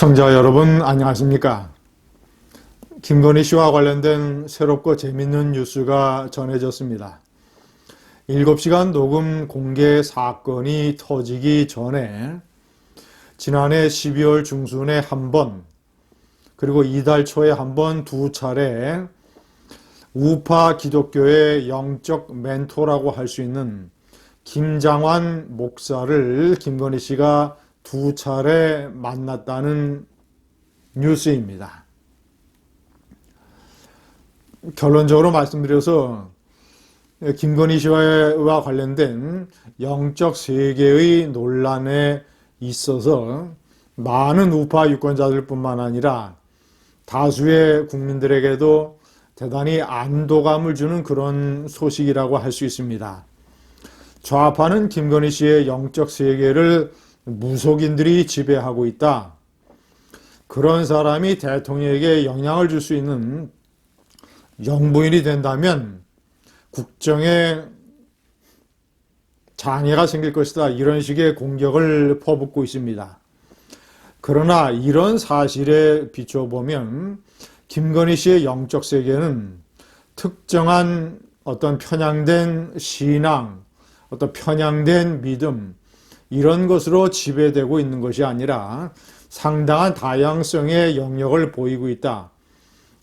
시청자 여러분 안녕하십니까? 김건희 씨와 관련된 새롭고 재밌는 뉴스가 전해졌습니다. 7시간 녹음 공개 사건이 터지기 전에 지난해 12월 중순에 한 번, 그리고 이달 초에 한 번 두 차례 우파 기독교의 영적 멘토라고 할 수 있는 김장환 목사를 김건희 씨가 두 차례 만났다는 뉴스입니다. 결론적으로 말씀드려서 김건희 씨와 관련된 영적 세계의 논란에 있어서 많은 우파 유권자들 뿐만 아니라 다수의 국민들에게도 대단히 안도감을 주는 그런 소식이라고 할 수 있습니다. 좌파는 김건희 씨의 영적 세계를 무속인들이 지배하고 있다. 그런 사람이 대통령에게 영향을 줄 수 있는 영부인이 된다면 국정에 장애가 생길 것이다. 이런 식의 공격을 퍼붓고 있습니다. 그러나 이런 사실에 비춰보면 김건희 씨의 영적 세계는 특정한 어떤 편향된 신앙, 어떤 편향된 믿음, 이런 것으로 지배되고 있는 것이 아니라 상당한 다양성의 영역을 보이고 있다.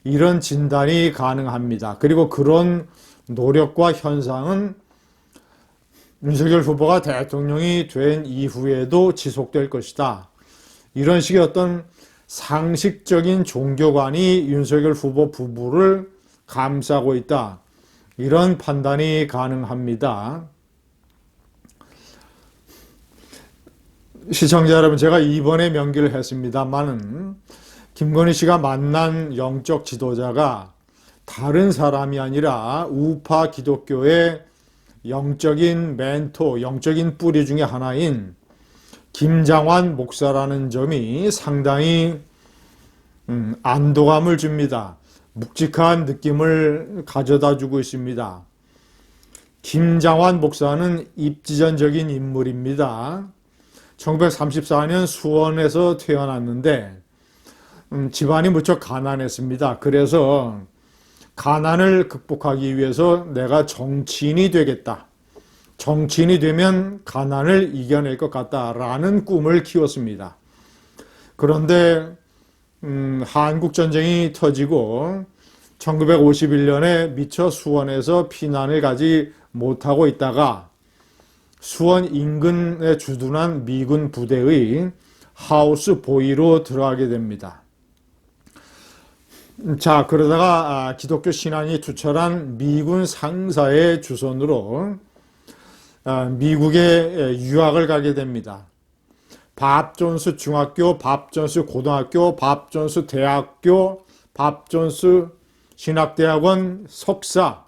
이런 진단이 가능합니다. 그리고 그런 노력과 현상은 윤석열 후보가 대통령이 된 이후에도 지속될 것이다. 이런 식의 어떤 상식적인 종교관이 윤석열 후보 부부를 감싸고 있다. 이런 판단이 가능합니다. 시청자 여러분, 제가 이번에 명기를 했습니다만은 김건희 씨가 만난 영적 지도자가 다른 사람이 아니라 우파 기독교의 영적인 멘토, 영적인 뿌리 중에 하나인 김장환 목사라는 점이 상당히 안도감을 줍니다. 묵직한 느낌을 가져다 주고 있습니다. 김장환 목사는 입지전적인 인물입니다. 1934년 수원에서 태어났는데 집안이 무척 가난했습니다. 그래서 가난을 극복하기 위해서 내가 정치인이 되겠다. 정치인이 되면 가난을 이겨낼 것 같다라는 꿈을 키웠습니다. 그런데 한국전쟁이 터지고 1951년에 미처 수원에서 피난을 가지 못하고 있다가 수원 인근에 주둔한 미군 부대의 하우스 보이로 들어가게 됩니다. 자, 그러다가 기독교 신앙이 투철한 미군 상사의 주선으로 미국에 유학을 가게 됩니다. 밥 존스 중학교, 밥 존스 고등학교, 밥 존스 대학교, 밥 존스 신학대학원 석사.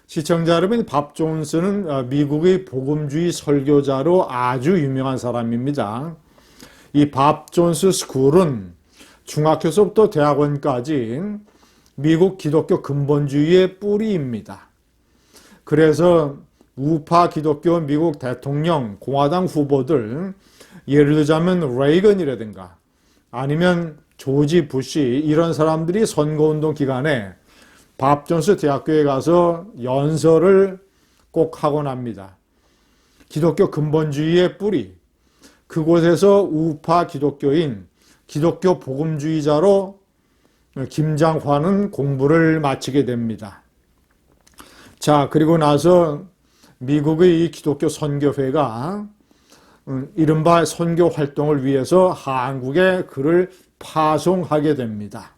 시청자 여러분, 밥 존스는 미국의 복음주의 설교자로 아주 유명한 사람입니다. 이 밥 존스 스쿨은 중학교서부터 대학원까지 미국 기독교 근본주의의 뿌리입니다. 그래서 우파 기독교 미국 대통령, 공화당 후보들, 예를 들자면 레이건이라든가 아니면 조지 부시, 이런 사람들이 선거운동 기간에 밥 존스 대학교에 가서 연설을 꼭 하곤 합니다. 기독교 근본주의의 뿌리, 그곳에서 우파 기독교인, 기독교 복음주의자로 김장환은 공부를 마치게 됩니다. 자, 그리고 나서 미국의 이 기독교 선교회가 이른바 선교 활동을 위해서 한국에 그를 파송하게 됩니다.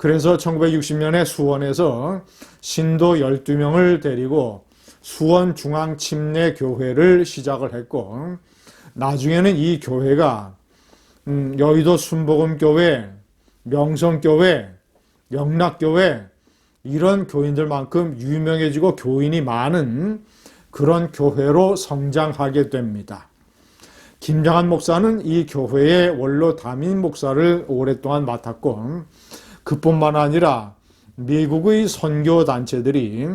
그래서 1960년에 수원에서 신도 12명을 데리고 수원중앙침례교회를 시작을 했고, 나중에는 이 교회가 여의도 순복음교회, 명성교회, 영락교회, 이런 교인들만큼 유명해지고 교인이 많은 그런 교회로 성장하게 됩니다. 김장환 목사는 이 교회의 원로 담임 목사를 오랫동안 맡았고, 그뿐만 아니라 미국의 선교단체들이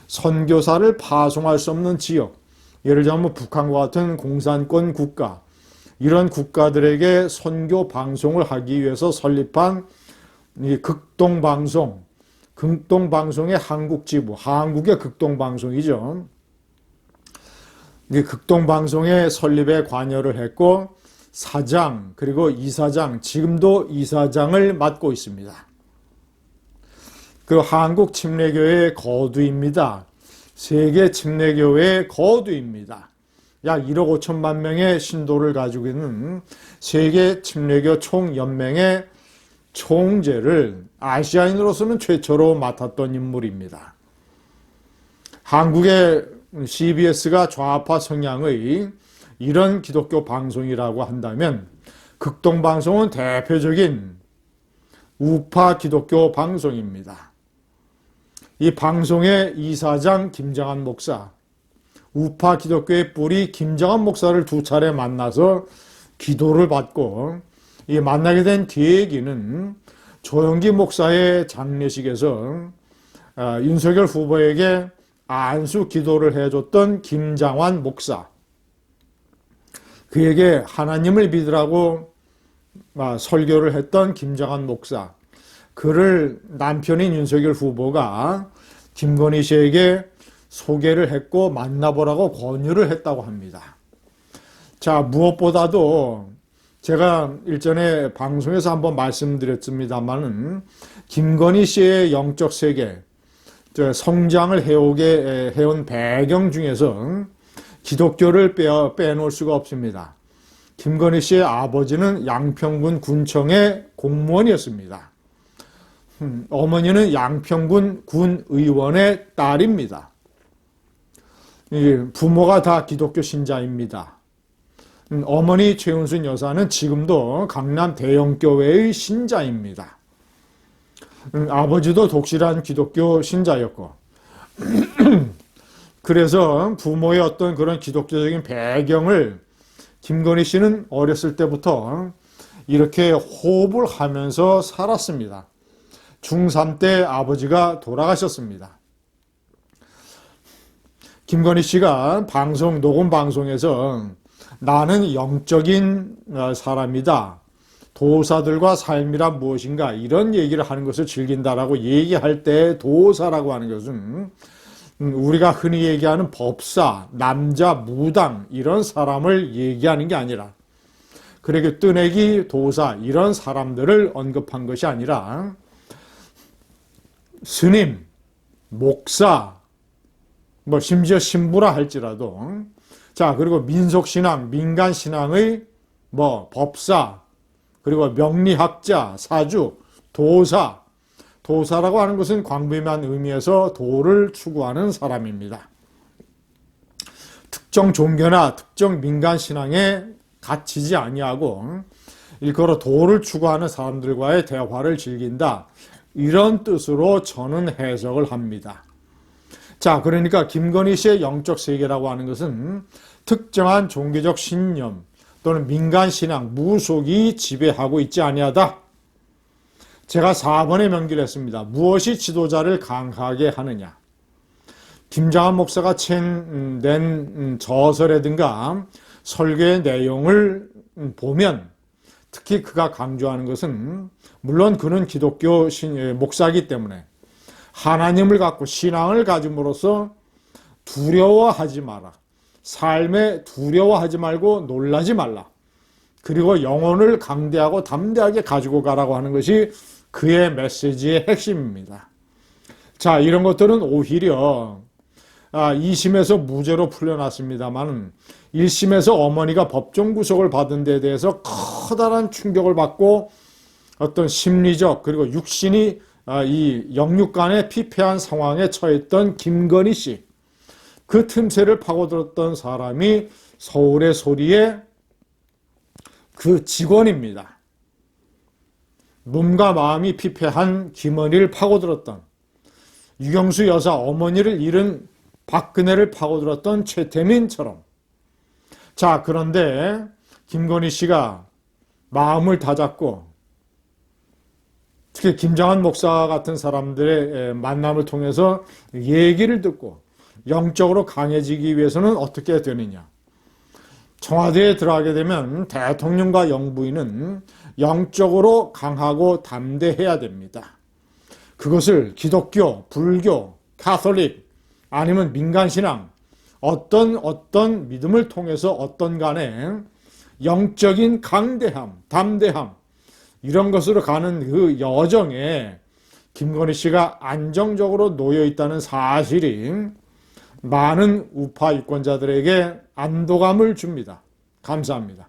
선교사를 파송할 수 없는 지역, 예를 들면 북한과 같은 공산권 국가, 이런 국가들에게 선교 방송을 하기 위해서 설립한 이 극동방송, 극동방송의 한국지부, 한국의 극동방송이죠. 이 극동방송의 설립에 관여를 했고 사장 그리고 이사장, 지금도 이사장을 맡고 있습니다. 그 한국 침례교회의 거두입니다. 세계 침례교회의 거두입니다. 약 1억 5천만 명의 신도를 가지고 있는 세계 침례교 총연맹의 총재를 아시아인으로서는 최초로 맡았던 인물입니다. 한국의 CBS가 좌파 성향의 이런 기독교 방송이라고 한다면 극동방송은 대표적인 우파 기독교 방송입니다. 이 방송의 이사장 김정한 목사, 우파 기독교의 뿌리 김정한 목사를 두 차례 만나서 기도를 받고 이 만나게 된 계기는 조영기 목사의 장례식에서 윤석열 후보에게 안수 기도를 해줬던 김장환 목사, 그에게 하나님을 믿으라고 설교를 했던 김장환 목사, 그를 남편인 윤석열 후보가 김건희 씨에게 소개를 했고 만나보라고 권유를 했다고 합니다. 자, 무엇보다도 제가 일전에 방송에서 한번 말씀드렸습니다만은 김건희 씨의 영적 세계, 성장을 해온 배경 중에서 기독교를 빼놓을 수가 없습니다. 김건희 씨의 아버지는 양평군 군청의 공무원이었습니다. 어머니는 양평군 군의원의 딸입니다. 부모가 다 기독교 신자입니다. 어머니 최은순 여사는 지금도 강남 대형교회의 신자입니다. 아버지도 독실한 기독교 신자였고 그래서 부모의 어떤 그런 기독교적인 배경을 김건희 씨는 어렸을 때부터 이렇게 호흡을 하면서 살았습니다. 중3 때 아버지가 돌아가셨습니다. 김건희 씨가 녹음 방송에서 나는 영적인 사람이다, 도사들과 삶이란 무엇인가, 이런 얘기를 하는 것을 즐긴다라고 얘기할 때 도사라고 하는 것은 우리가 흔히 얘기하는 법사, 남자, 무당 이런 사람을 얘기하는 게 아니라, 그러게 뜨내기, 도사 이런 사람들을 언급한 것이 아니라 스님, 목사, 심지어 신부라 할지라도, 자, 그리고 민속신앙, 민간신앙의 법사, 그리고 명리학자, 사주, 도사, 도사라고 하는 것은 광범위한 의미에서 도를 추구하는 사람입니다. 특정 종교나 특정 민간신앙에 갇히지 아니하고 일컬어 도를 추구하는 사람들과의 대화를 즐긴다, 이런 뜻으로 저는 해석을 합니다. 자, 그러니까 김건희 씨의 영적 세계라고 하는 것은 특정한 종교적 신념 또는 민간신앙, 무속이 지배하고 있지 아니하다. 제가 4번에 명기를 했습니다. 무엇이 지도자를 강하게 하느냐. 김장한 목사가 낸 저서라든가 설교의 내용을 보면 특히 그가 강조하는 것은, 물론 그는 기독교 목사이기 때문에 하나님을 갖고 신앙을 가짐으로써 두려워하지 마라. 삶에 두려워하지 말고 놀라지 말라. 그리고 영혼을 강대하고 담대하게 가지고 가라고 하는 것이 그의 메시지의 핵심입니다. 자, 이런 것들은 오히려 2심에서 무죄로 풀려났습니다만 1심에서 어머니가 법정 구속을 받은 데 대해서 커다란 충격을 받고 어떤 심리적 그리고 육신이 이 영육간에 피폐한 상황에 처했던 김건희 씨, 그 틈새를 파고들었던 사람이 서울의 소리의 그 직원입니다. 몸과 마음이 피폐한 김건희를 파고들었던, 유경수 여사 어머니를 잃은 박근혜를 파고들었던 최태민처럼. 자, 그런데 김건희 씨가 마음을 다잡고 특히 김장한 목사 같은 사람들의 만남을 통해서 얘기를 듣고 영적으로 강해지기 위해서는 어떻게 되느냐. 청와대에 들어가게 되면 대통령과 영부인은 영적으로 강하고 담대해야 됩니다. 그것을 기독교, 불교, 가톨릭 아니면 민간신앙 어떤 믿음을 통해서 어떤 간에 영적인 강대함, 담대함 이런 것으로 가는 그 여정에 김건희 씨가 안정적으로 놓여 있다는 사실이 많은 우파 유권자들에게 안도감을 줍니다. 감사합니다.